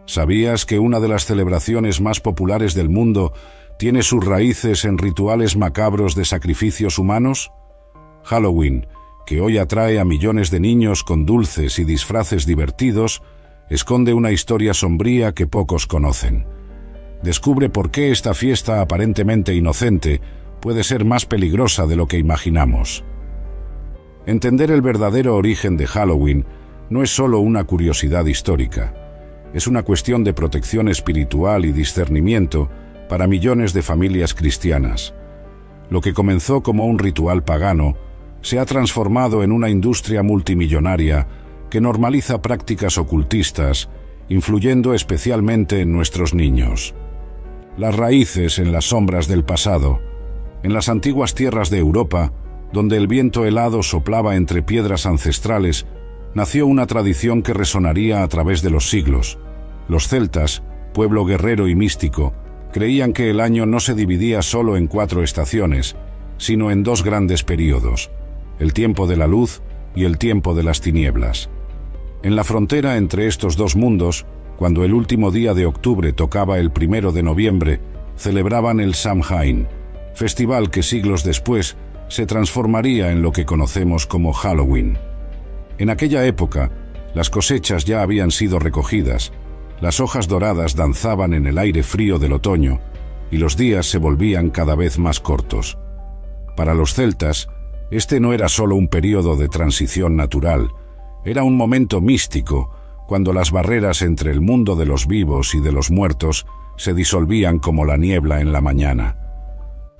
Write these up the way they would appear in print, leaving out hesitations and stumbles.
¿Sabías que una de las celebraciones más populares del mundo tiene sus raíces en rituales macabros de sacrificios humanos? Halloween, que hoy atrae a millones de niños con dulces y disfraces divertidos, esconde una historia sombría que pocos conocen. Descubre por qué esta fiesta aparentemente inocente puede ser más peligrosa de lo que imaginamos. Entender el verdadero origen de Halloween no es solo una curiosidad histórica. Es una cuestión de protección espiritual y discernimiento para millones de familias cristianas. Lo que comenzó como un ritual pagano se ha transformado en una industria multimillonaria que normaliza prácticas ocultistas, influyendo especialmente en nuestros niños. Las raíces en las sombras del pasado. En las antiguas tierras de Europa, donde el viento helado soplaba entre piedras ancestrales, nació una tradición que resonaría a través de los siglos. Los celtas, pueblo guerrero y místico, creían que el año no se dividía solo en 4 estaciones, sino en 2 grandes períodos, el tiempo de la luz y el tiempo de las tinieblas. En la frontera entre estos 2 mundos, cuando el último día de octubre tocaba el 1 de noviembre, celebraban el Samhain, festival que siglos después se transformaría en lo que conocemos como Halloween. En aquella época, las cosechas ya habían sido recogidas, las hojas doradas danzaban en el aire frío del otoño y los días se volvían cada vez más cortos. Para los celtas, este no era solo un periodo de transición natural, era un momento místico, cuando las barreras entre el mundo de los vivos y de los muertos se disolvían como la niebla en la mañana.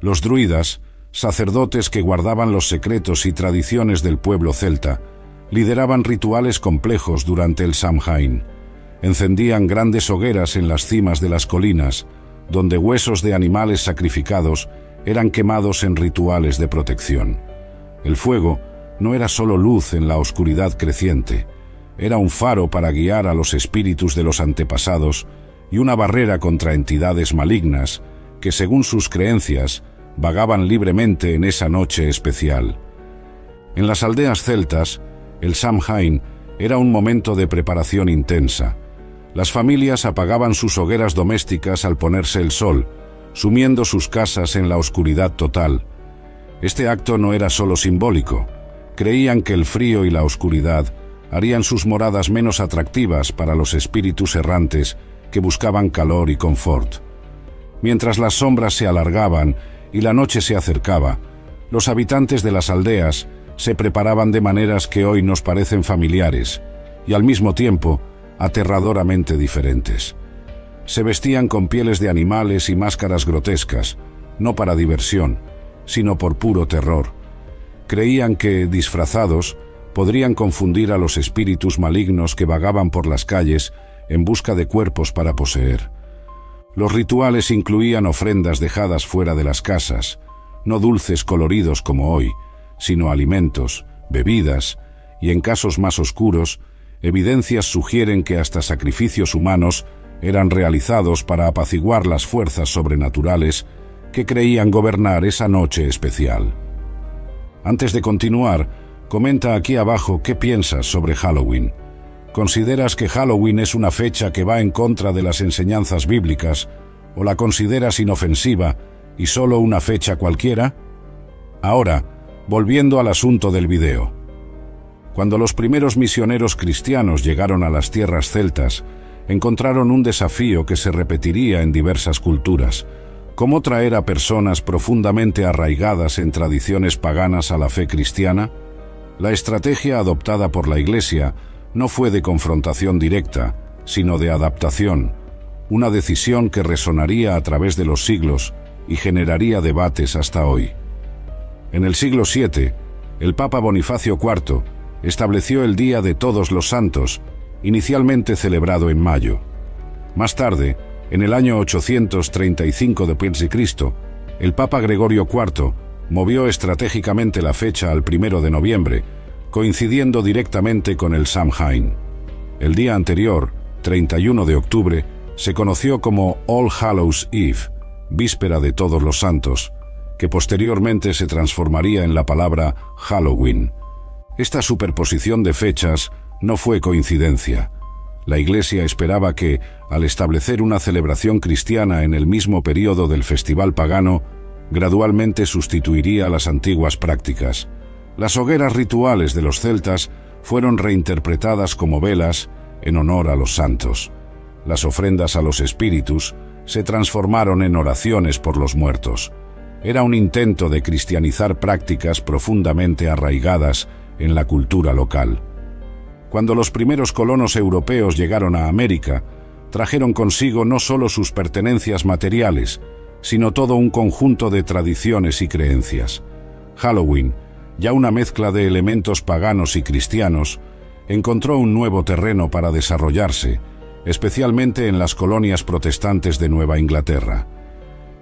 Los druidas, sacerdotes que guardaban los secretos y tradiciones del pueblo celta, lideraban rituales complejos durante el Samhain. Encendían grandes hogueras en las cimas de las colinas, donde huesos de animales sacrificados eran quemados en rituales de protección. El fuego no era solo luz en la oscuridad creciente, era un faro para guiar a los espíritus de los antepasados y una barrera contra entidades malignas que, según sus creencias, vagaban libremente en esa noche especial. En las aldeas celtas, el Samhain era un momento de preparación intensa. Las familias apagaban sus hogueras domésticas al ponerse el sol, sumiendo sus casas en la oscuridad total. Este acto no era solo simbólico. Creían que el frío y la oscuridad harían sus moradas menos atractivas para los espíritus errantes que buscaban calor y confort. Mientras las sombras se alargaban y la noche se acercaba, los habitantes de las aldeas se preparaban de maneras que hoy nos parecen familiares y al mismo tiempo aterradoramente diferentes. Se vestían con pieles de animales y máscaras grotescas, no para diversión, sino por puro terror. Creían que, disfrazados, podrían confundir a los espíritus malignos que vagaban por las calles en busca de cuerpos para poseer. Los rituales incluían ofrendas dejadas fuera de las casas, no dulces coloridos como hoy, sino alimentos, bebidas y, en casos más oscuros, evidencias sugieren que hasta sacrificios humanos eran realizados para apaciguar las fuerzas sobrenaturales que creían gobernar esa noche especial. Antes de continuar, comenta aquí abajo qué piensas sobre Halloween. ¿Consideras que Halloween es una fecha que va en contra de las enseñanzas bíblicas o la consideras inofensiva y solo una fecha cualquiera? Ahora, volviendo al asunto del video. Cuando los primeros misioneros cristianos llegaron a las tierras celtas, encontraron un desafío que se repetiría en diversas culturas: ¿cómo traer a personas profundamente arraigadas en tradiciones paganas a la fe cristiana? La estrategia adoptada por la Iglesia no fue de confrontación directa, sino de adaptación, una decisión que resonaría a través de los siglos y generaría debates hasta hoy. En el siglo VII, el Papa Bonifacio IV estableció el Día de Todos los Santos, inicialmente celebrado en mayo. Más tarde, en el año 835 d.C., el Papa Gregorio IV movió estratégicamente la fecha al 1 de noviembre, coincidiendo directamente con el Samhain. El día anterior, 31 de octubre, se conoció como All Hallows Eve, víspera de Todos los Santos, que posteriormente se transformaría en la palabra Halloween. Esta superposición de fechas no fue coincidencia. La Iglesia esperaba que, al establecer una celebración cristiana en el mismo período del festival pagano, gradualmente sustituiría las antiguas prácticas. Las hogueras rituales de los celtas fueron reinterpretadas como velas en honor a los santos. Las ofrendas a los espíritus se transformaron en oraciones por los muertos. Era un intento de cristianizar prácticas profundamente arraigadas en la cultura local. Cuando los primeros colonos europeos llegaron a América, trajeron consigo no solo sus pertenencias materiales, sino todo un conjunto de tradiciones y creencias. Halloween, ya una mezcla de elementos paganos y cristianos, encontró un nuevo terreno para desarrollarse, especialmente en las colonias protestantes de Nueva Inglaterra.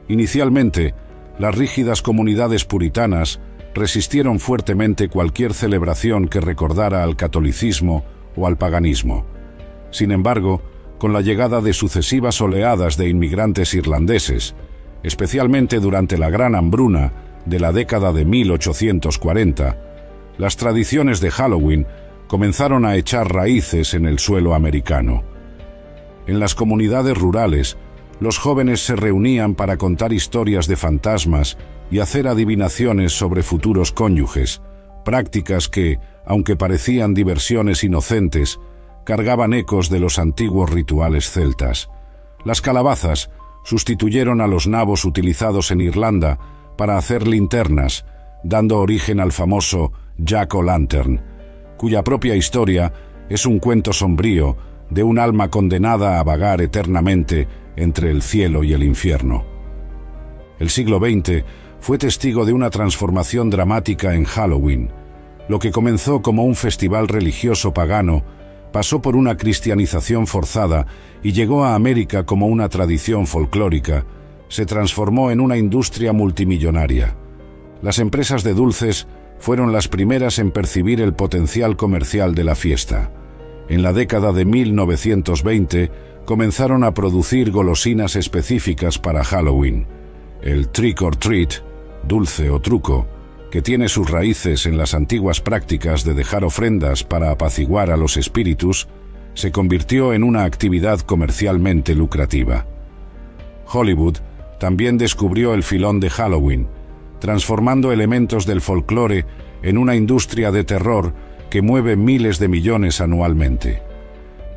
Inicialmente, las rígidas comunidades puritanas resistieron fuertemente cualquier celebración que recordara al catolicismo o al paganismo. Sin embargo, con la llegada de sucesivas oleadas de inmigrantes irlandeses, especialmente durante la Gran Hambruna de la década de 1840, las tradiciones de Halloween comenzaron a echar raíces en el suelo americano. En las comunidades rurales, los jóvenes se reunían para contar historias de fantasmas y hacer adivinaciones sobre futuros cónyuges, prácticas que, aunque parecían diversiones inocentes, cargaban ecos de los antiguos rituales celtas. Las calabazas sustituyeron a los nabos utilizados en Irlanda para hacer linternas, dando origen al famoso Jack-o'-lantern, cuya propia historia es un cuento sombrío de un alma condenada a vagar eternamente entre el cielo y el infierno. El siglo XX fue testigo de una transformación dramática en Halloween. Lo que comenzó como un festival religioso pagano pasó por una cristianización forzada y llegó a América como una tradición folclórica. Se transformó en una industria multimillonaria. Las empresas de dulces fueron las primeras en percibir el potencial comercial de la fiesta. En la década de 1920 comenzaron a producir golosinas específicas para Halloween. El trick or treat, dulce o truco, que tiene sus raíces en las antiguas prácticas de dejar ofrendas para apaciguar a los espíritus, se convirtió en una actividad comercialmente lucrativa. Hollywood también descubrió el filón de Halloween, transformando elementos del folclore en una industria de terror que mueve miles de millones anualmente.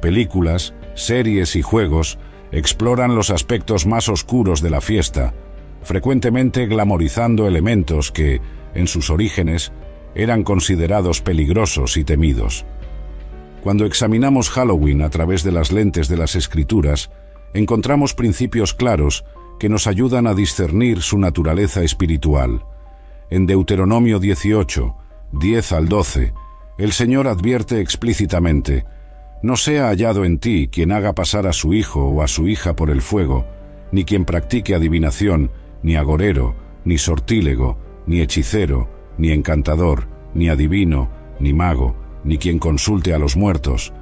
Películas, series y juegos exploran los aspectos más oscuros de la fiesta, frecuentemente glamorizando elementos que, en sus orígenes, eran considerados peligrosos y temidos. Cuando examinamos Halloween a través de las lentes de las Escrituras, encontramos principios claros que nos ayudan a discernir su naturaleza espiritual. En Deuteronomio 18, 10 al 12, el Señor advierte explícitamente: «No sea hallado en ti quien haga pasar a su hijo o a su hija por el fuego, ni quien practique adivinación, ni agorero, ni sortílego, ni hechicero, ni encantador, ni adivino, ni mago, ni quien consulte a los muertos,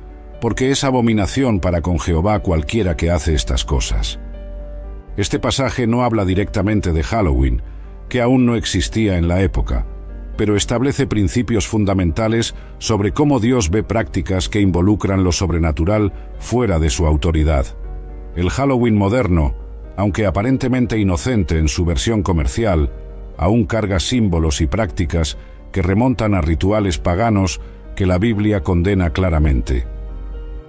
porque es abominación para con Jehová cualquiera que hace estas cosas». Este pasaje no habla directamente de Halloween, que aún no existía en la época, pero establece principios fundamentales sobre cómo Dios ve prácticas que involucran lo sobrenatural fuera de su autoridad. El Halloween moderno, aunque aparentemente inocente en su versión comercial, aún carga símbolos y prácticas que remontan a rituales paganos que la Biblia condena claramente.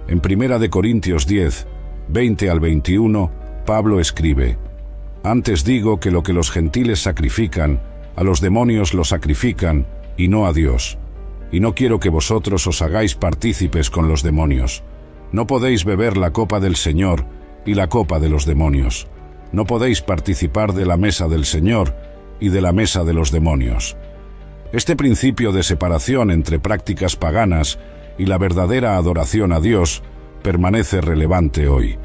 En 1 Corintios 10, 20 al 21, Pablo escribe: «Antes digo que lo que los gentiles sacrifican, a los demonios lo sacrifican, y no a Dios. Y no quiero que vosotros os hagáis partícipes con los demonios. No podéis beber la copa del Señor y la copa de los demonios. No podéis participar de la mesa del Señor y de la mesa de los demonios». Este principio de separación entre prácticas paganas y la verdadera adoración a Dios permanece relevante hoy.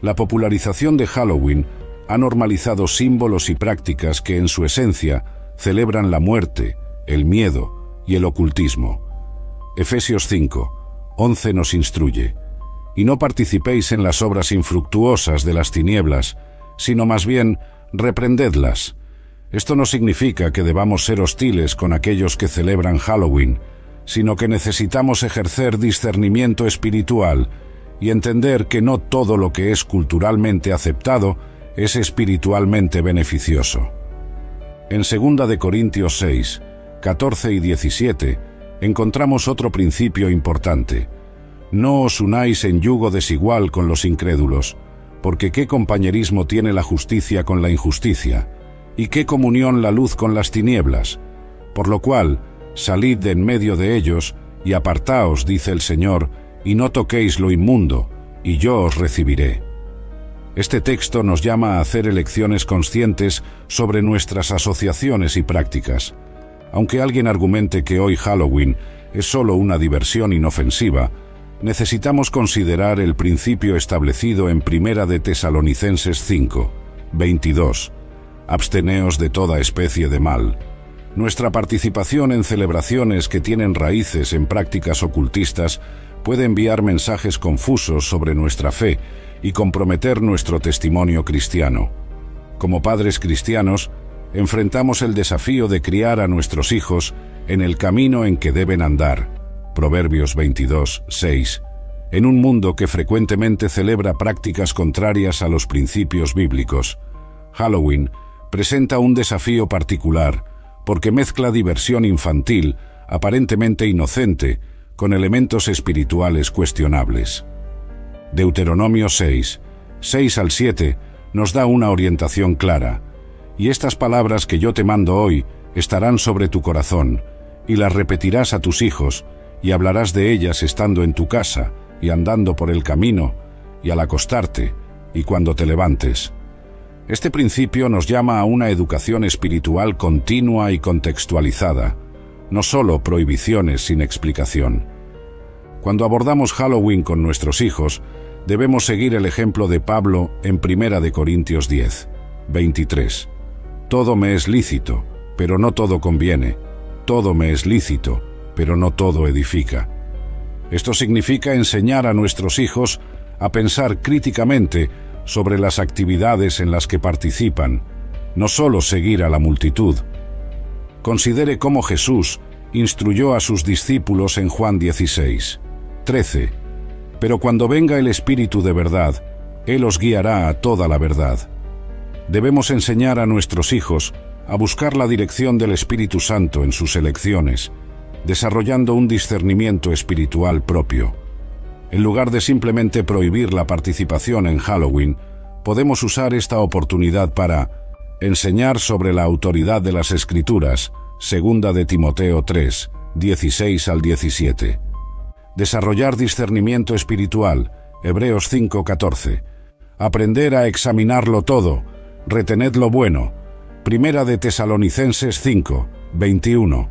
La popularización de Halloween ha normalizado símbolos y prácticas que en su esencia celebran la muerte, el miedo y el ocultismo. Efesios 5, 11 nos instruye: «Y no participéis en las obras infructuosas de las tinieblas, sino más bien reprendedlas». Esto no significa que debamos ser hostiles con aquellos que celebran Halloween, sino que necesitamos ejercer discernimiento espiritual y entender que no todo lo que es culturalmente aceptado es espiritualmente beneficioso. En 2 de Corintios 6, 14 y 17, encontramos otro principio importante. No os unáis en yugo desigual con los incrédulos, porque ¿qué compañerismo tiene la justicia con la injusticia? ¿Y qué comunión la luz con las tinieblas? Por lo cual, salid de en medio de ellos, y apartaos, dice el Señor, y no toquéis lo inmundo, y yo os recibiré. Este texto nos llama a hacer elecciones conscientes sobre nuestras asociaciones y prácticas. Aunque alguien argumente que hoy Halloween es solo una diversión inofensiva, necesitamos considerar el principio establecido en 1 de Tesalonicenses 5, 22. Absteneos de toda especie de mal. Nuestra participación en celebraciones que tienen raíces en prácticas ocultistas puede enviar mensajes confusos sobre nuestra fe y comprometer nuestro testimonio cristiano. Como padres cristianos, enfrentamos el desafío de criar a nuestros hijos en el camino en que deben andar. Proverbios 22, 6. En un mundo que frecuentemente celebra prácticas contrarias a los principios bíblicos, Halloween presenta un desafío particular porque mezcla diversión infantil, aparentemente inocente, con elementos espirituales cuestionables. Deuteronomio 6, 6 al 7, nos da una orientación clara. Y estas palabras que yo te mando hoy estarán sobre tu corazón, y las repetirás a tus hijos, y hablarás de ellas estando en tu casa, y andando por el camino, y al acostarte, y cuando te levantes. Este principio nos llama a una educación espiritual continua y contextualizada, no solo prohibiciones sin explicación. Cuando abordamos Halloween con nuestros hijos, debemos seguir el ejemplo de Pablo en 1 de Corintios 10, 23. Todo me es lícito, pero no todo conviene. Todo me es lícito, pero no todo edifica. Esto significa enseñar a nuestros hijos a pensar críticamente sobre las actividades en las que participan, no solo seguir a la multitud. Considere cómo Jesús instruyó a sus discípulos en Juan 16, 13. Pero cuando venga el Espíritu de verdad, Él os guiará a toda la verdad. Debemos enseñar a nuestros hijos a buscar la dirección del Espíritu Santo en sus elecciones, desarrollando un discernimiento espiritual propio. En lugar de simplemente prohibir la participación en Halloween, podemos usar esta oportunidad para enseñar sobre la autoridad de las Escrituras, 2 de Timoteo 3, 16 al 17. Desarrollar discernimiento espiritual, Hebreos 5, 14. Aprender a examinarlo todo, retened lo bueno, 1 de Tesalonicenses 5, 21.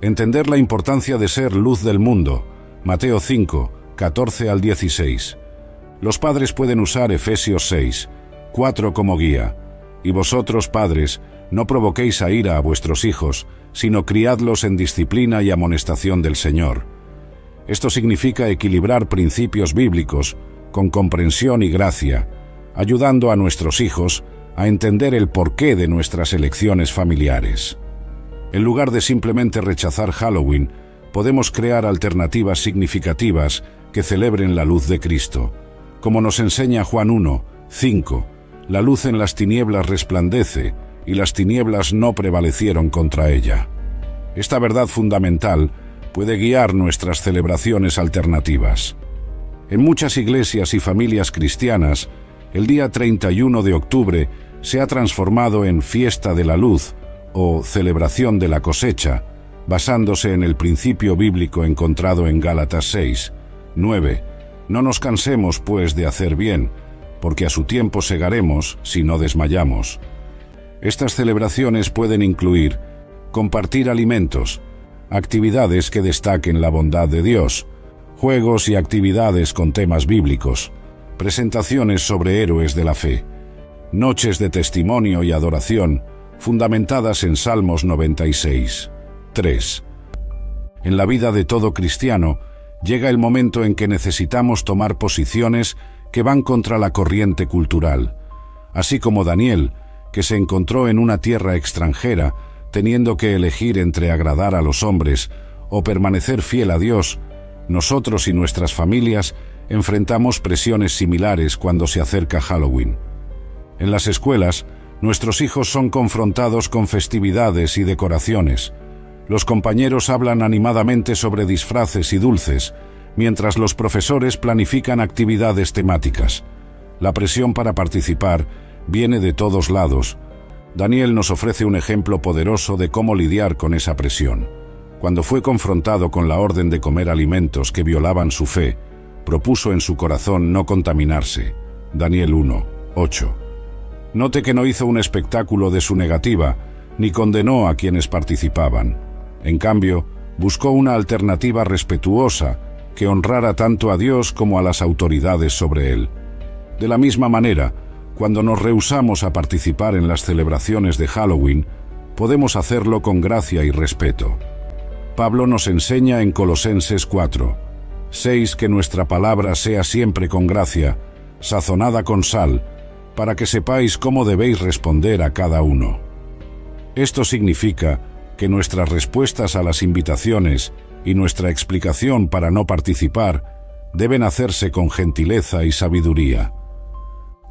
Entender la importancia de ser luz del mundo, Mateo 5, 14 al 16. Los padres pueden usar Efesios 6, 4 como guía. Y vosotros, padres, no provoquéis a ira a vuestros hijos, sino criadlos en disciplina y amonestación del Señor. Esto significa equilibrar principios bíblicos con comprensión y gracia, ayudando a nuestros hijos a entender el porqué de nuestras elecciones familiares. En lugar de simplemente rechazar Halloween, podemos crear alternativas significativas que celebren la luz de Cristo. Como nos enseña Juan 1, 5, la luz en las tinieblas resplandece, y las tinieblas no prevalecieron contra ella. Esta verdad fundamental puede guiar nuestras celebraciones alternativas. En muchas iglesias y familias cristianas, el día 31 de octubre se ha transformado en Fiesta de la Luz o Celebración de la Cosecha, basándose en el principio bíblico encontrado en Gálatas 6, 9. No nos cansemos, pues, de hacer bien, porque a su tiempo segaremos si no desmayamos. Estas celebraciones pueden incluir compartir alimentos, actividades que destaquen la bondad de Dios, juegos y actividades con temas bíblicos, presentaciones sobre héroes de la fe, noches de testimonio y adoración fundamentadas en Salmos 96, 3. En la vida de todo cristiano, llega el momento en que necesitamos tomar posiciones que van contra la corriente cultural, así como Daniel, que se encontró en una tierra extranjera, teniendo que elegir entre agradar a los hombres o permanecer fiel a Dios. Nosotros y nuestras familias enfrentamos presiones similares cuando se acerca Halloween. En las escuelas, nuestros hijos son confrontados con festividades y decoraciones. Los compañeros hablan animadamente sobre disfraces y dulces, mientras los profesores planifican actividades temáticas. La presión para participar viene de todos lados. Daniel nos ofrece un ejemplo poderoso de cómo lidiar con esa presión. Cuando fue confrontado con la orden de comer alimentos que violaban su fe, propuso en su corazón no contaminarse. Daniel 1:8. Note que no hizo un espectáculo de su negativa, ni condenó a quienes participaban. En cambio, buscó una alternativa respetuosa que honrara tanto a Dios como a las autoridades sobre él. De la misma manera, cuando nos rehusamos a participar en las celebraciones de Halloween, podemos hacerlo con gracia y respeto. Pablo nos enseña en Colosenses 4:6 que nuestra palabra sea siempre con gracia, sazonada con sal, para que sepáis cómo debéis responder a cada uno. Esto significa que nuestras respuestas a las invitaciones y nuestra explicación para no participar deben hacerse con gentileza y sabiduría.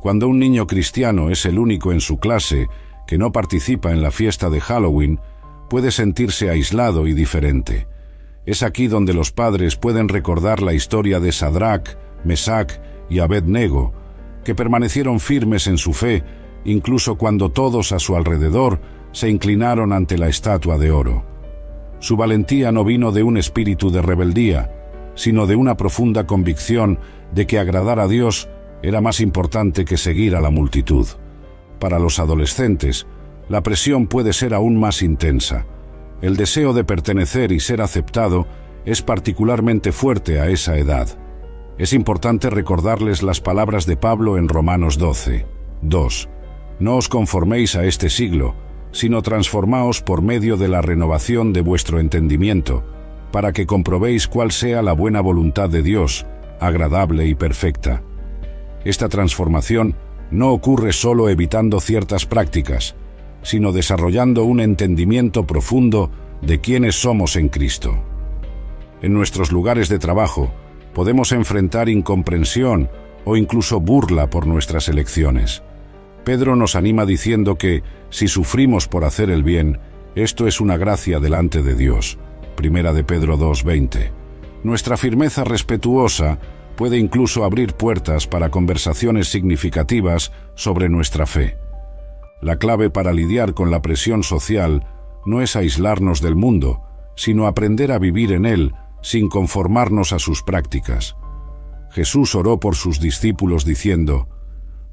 Cuando un niño cristiano es el único en su clase que no participa en la fiesta de Halloween, puede sentirse aislado y diferente. Es aquí donde los padres pueden recordar la historia de Sadrac, Mesac y Abed-Nego, que permanecieron firmes en su fe, incluso cuando todos a su alrededor se inclinaron ante la estatua de oro. Su valentía no vino de un espíritu de rebeldía, sino de una profunda convicción de que agradar a Dios era más importante que seguir a la multitud. Para los adolescentes, la presión puede ser aún más intensa. El deseo de pertenecer y ser aceptado es particularmente fuerte a esa edad. Es importante recordarles las palabras de Pablo en Romanos 12:2. No os conforméis a este siglo, sino transformaos por medio de la renovación de vuestro entendimiento, para que comprobéis cuál sea la buena voluntad de Dios, agradable y perfecta. Esta transformación no ocurre solo evitando ciertas prácticas, sino desarrollando un entendimiento profundo de quiénes somos en Cristo. En nuestros lugares de trabajo, podemos enfrentar incomprensión o incluso burla por nuestras elecciones. Pedro nos anima diciendo que, si sufrimos por hacer el bien, esto es una gracia delante de Dios. Primera de Pedro 2:20. Nuestra firmeza respetuosa puede incluso abrir puertas para conversaciones significativas sobre nuestra fe. La clave para lidiar con la presión social no es aislarnos del mundo, sino aprender a vivir en él sin conformarnos a sus prácticas. Jesús oró por sus discípulos diciendo: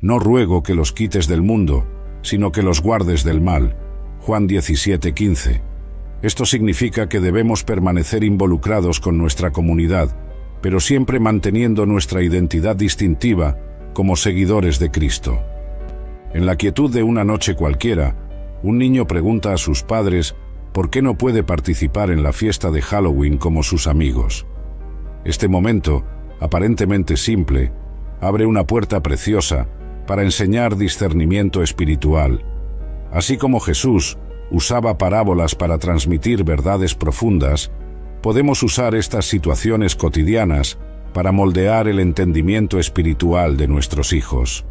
«No ruego que los quites del mundo, sino que los guardes del mal». Juan 17:15. Esto significa que debemos permanecer involucrados con nuestra comunidad, pero siempre manteniendo nuestra identidad distintiva como seguidores de Cristo. En la quietud de una noche cualquiera, un niño pregunta a sus padres por qué no puede participar en la fiesta de Halloween como sus amigos. Este momento, aparentemente simple, abre una puerta preciosa para enseñar discernimiento espiritual. Así como Jesús usaba parábolas para transmitir verdades profundas, podemos usar estas situaciones cotidianas para moldear el entendimiento espiritual de nuestros hijos.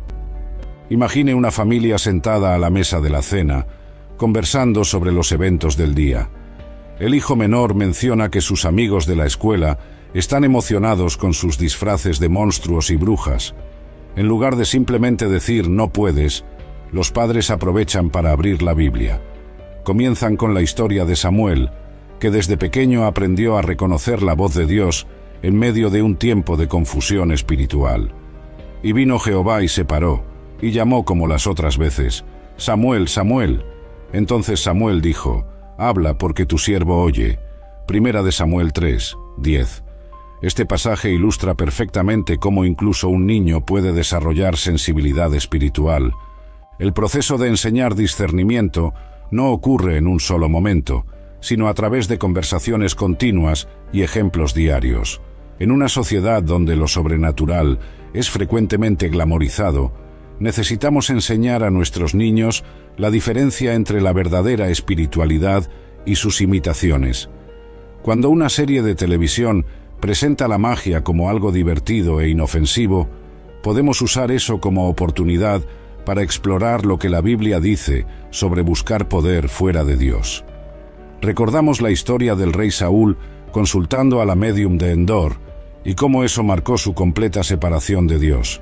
Imagine una familia sentada a la mesa de la cena, conversando sobre los eventos del día. El hijo menor menciona que sus amigos de la escuela están emocionados con sus disfraces de monstruos y brujas. En lugar de simplemente decir «no puedes», los padres aprovechan para abrir la Biblia. Comienzan con la historia de Samuel, que desde pequeño aprendió a reconocer la voz de Dios en medio de un tiempo de confusión espiritual. Y vino Jehová y se paró, y llamó como las otras veces: «Samuel, Samuel». Entonces Samuel dijo: «Habla, porque tu siervo oye». Primera de Samuel 3:10. Este pasaje ilustra perfectamente cómo incluso un niño puede desarrollar sensibilidad espiritual. El proceso de enseñar discernimiento no ocurre en un solo momento, sino a través de conversaciones continuas y ejemplos diarios. En una sociedad donde lo sobrenatural es frecuentemente glamorizado, necesitamos enseñar a nuestros niños la diferencia entre la verdadera espiritualidad y sus imitaciones. Cuando una serie de televisión presenta la magia como algo divertido e inofensivo, podemos usar eso como oportunidad para explorar lo que la Biblia dice sobre buscar poder fuera de Dios. Recordamos la historia del rey Saúl consultando a la médium de Endor y cómo eso marcó su completa separación de Dios.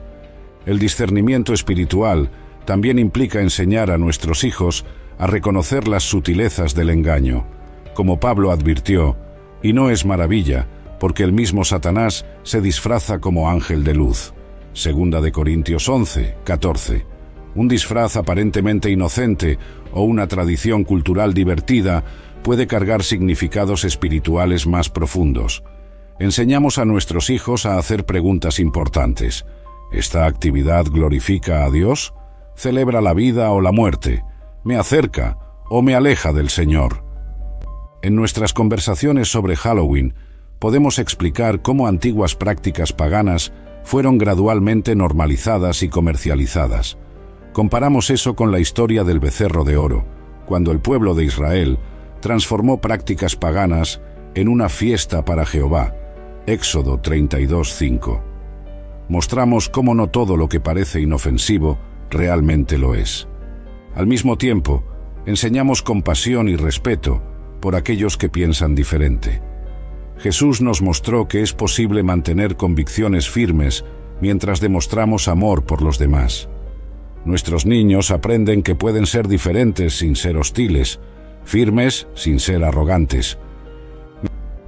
El discernimiento espiritual también implica enseñar a nuestros hijos a reconocer las sutilezas del engaño, como Pablo advirtió, y no es maravilla, porque el mismo Satanás se disfraza como ángel de luz. 2 Corintios 11, 14. Un disfraz aparentemente inocente o una tradición cultural divertida puede cargar significados espirituales más profundos. Enseñamos a nuestros hijos a hacer preguntas importantes. ¿Esta actividad glorifica a Dios? ¿Celebra la vida o la muerte? ¿Me acerca o me aleja del Señor? En nuestras conversaciones sobre Halloween, podemos explicar cómo antiguas prácticas paganas fueron gradualmente normalizadas y comercializadas. Comparamos eso con la historia del becerro de oro, cuando el pueblo de Israel transformó prácticas paganas en una fiesta para Jehová. Éxodo 32:5. Mostramos cómo no todo lo que parece inofensivo realmente lo es. Al mismo tiempo, enseñamos compasión y respeto por aquellos que piensan diferente. Jesús nos mostró que es posible mantener convicciones firmes mientras demostramos amor por los demás. Nuestros niños aprenden que pueden ser diferentes sin ser hostiles, firmes sin ser arrogantes.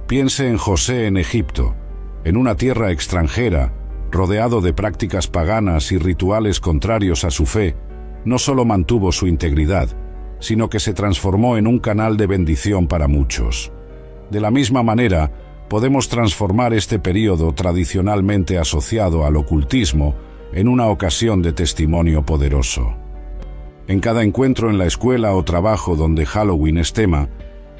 Piense en José en Egipto, en una tierra extranjera, rodeado de prácticas paganas y rituales contrarios a su fe. No solo mantuvo su integridad, sino que se transformó en un canal de bendición para muchos. De la misma manera, podemos transformar este período tradicionalmente asociado al ocultismo en una ocasión de testimonio poderoso. En cada encuentro en la escuela o trabajo donde Halloween es tema,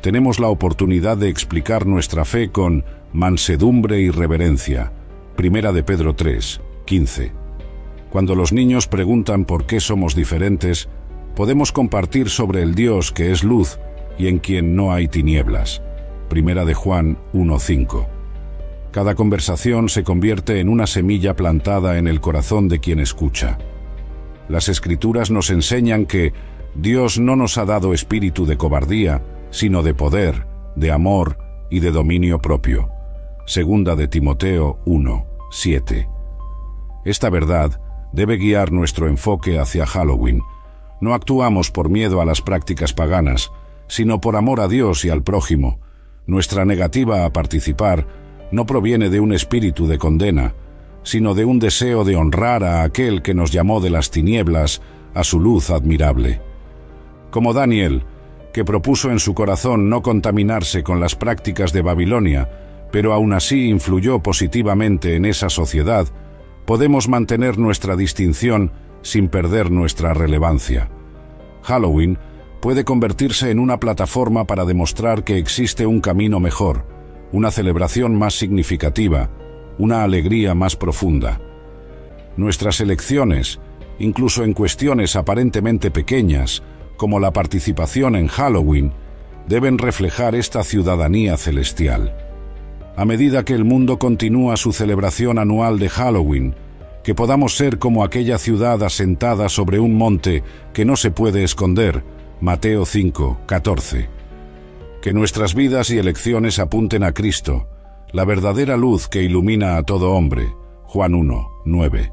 tenemos la oportunidad de explicar nuestra fe con mansedumbre y reverencia. 1 de Pedro 3, 15. Cuando los niños preguntan por qué somos diferentes, podemos compartir sobre el Dios que es luz y en quien no hay tinieblas. 1 de Juan 1:5. Cada conversación se convierte en una semilla plantada en el corazón de quien escucha. Las Escrituras nos enseñan que Dios no nos ha dado espíritu de cobardía, sino de poder, de amor y de dominio propio. 2 de Timoteo 1:7. Esta verdad debe guiar nuestro enfoque hacia Halloween. No actuamos por miedo a las prácticas paganas, sino por amor a Dios y al prójimo. Nuestra negativa a participar no proviene de un espíritu de condena, sino de un deseo de honrar a aquel que nos llamó de las tinieblas a su luz admirable. Como Daniel, que propuso en su corazón no contaminarse con las prácticas de Babilonia, pero aún así influyó positivamente en esa sociedad, podemos mantener nuestra distinción sin perder nuestra relevancia. Halloween puede convertirse en una plataforma para demostrar que existe un camino mejor, una celebración más significativa, una alegría más profunda. Nuestras elecciones, incluso en cuestiones aparentemente pequeñas, como la participación en Halloween, deben reflejar esta ciudadanía celestial. A medida que el mundo continúa su celebración anual de Halloween, que podamos ser como aquella ciudad asentada sobre un monte que no se puede esconder, Mateo 5:14. Que nuestras vidas y elecciones apunten a Cristo, la verdadera luz que ilumina a todo hombre, Juan 1:9,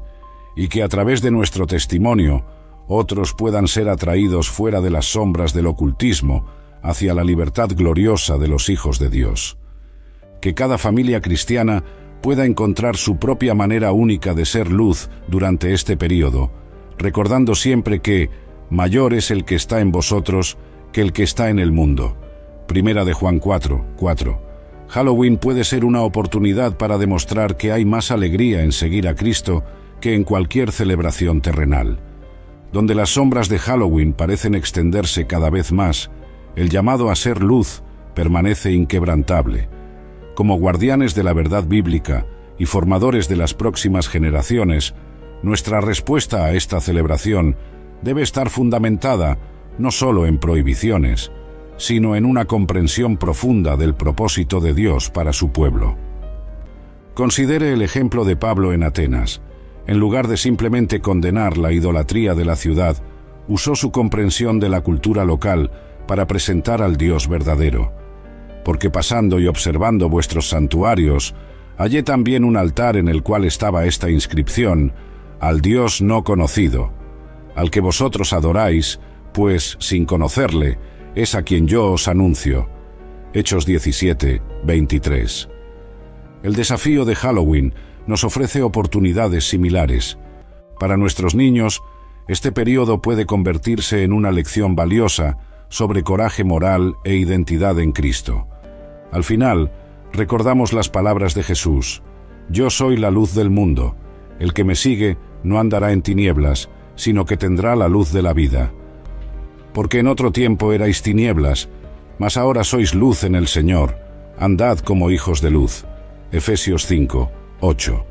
y que a través de nuestro testimonio, otros puedan ser atraídos fuera de las sombras del ocultismo hacia la libertad gloriosa de los hijos de Dios. Que cada familia cristiana pueda encontrar su propia manera única de ser luz durante este período, recordando siempre que mayor es el que está en vosotros que el que está en el mundo. 1 de Juan 4:4. Halloween puede ser una oportunidad para demostrar que hay más alegría en seguir a Cristo que en cualquier celebración terrenal. Donde las sombras de Halloween parecen extenderse cada vez más, el llamado a ser luz permanece inquebrantable. Como guardianes de la verdad bíblica y formadores de las próximas generaciones, nuestra respuesta a esta celebración debe estar fundamentada no solo en prohibiciones, sino en una comprensión profunda del propósito de Dios para su pueblo. Considere el ejemplo de Pablo en Atenas. En lugar de simplemente condenar la idolatría de la ciudad, usó su comprensión de la cultura local para presentar al Dios verdadero. Porque pasando y observando vuestros santuarios, hallé también un altar en el cual estaba esta inscripción: al Dios no conocido, al que vosotros adoráis, pues, sin conocerle, es a quien yo os anuncio. Hechos 17, 23. El desafío de Halloween nos ofrece oportunidades similares. Para nuestros niños, este periodo puede convertirse en una lección valiosa sobre coraje moral e identidad en Cristo. Al final, recordamos las palabras de Jesús: yo soy la luz del mundo. El que me sigue no andará en tinieblas, sino que tendrá la luz de la vida. Porque en otro tiempo erais tinieblas, mas ahora sois luz en el Señor. Andad como hijos de luz. Efesios 5, 8.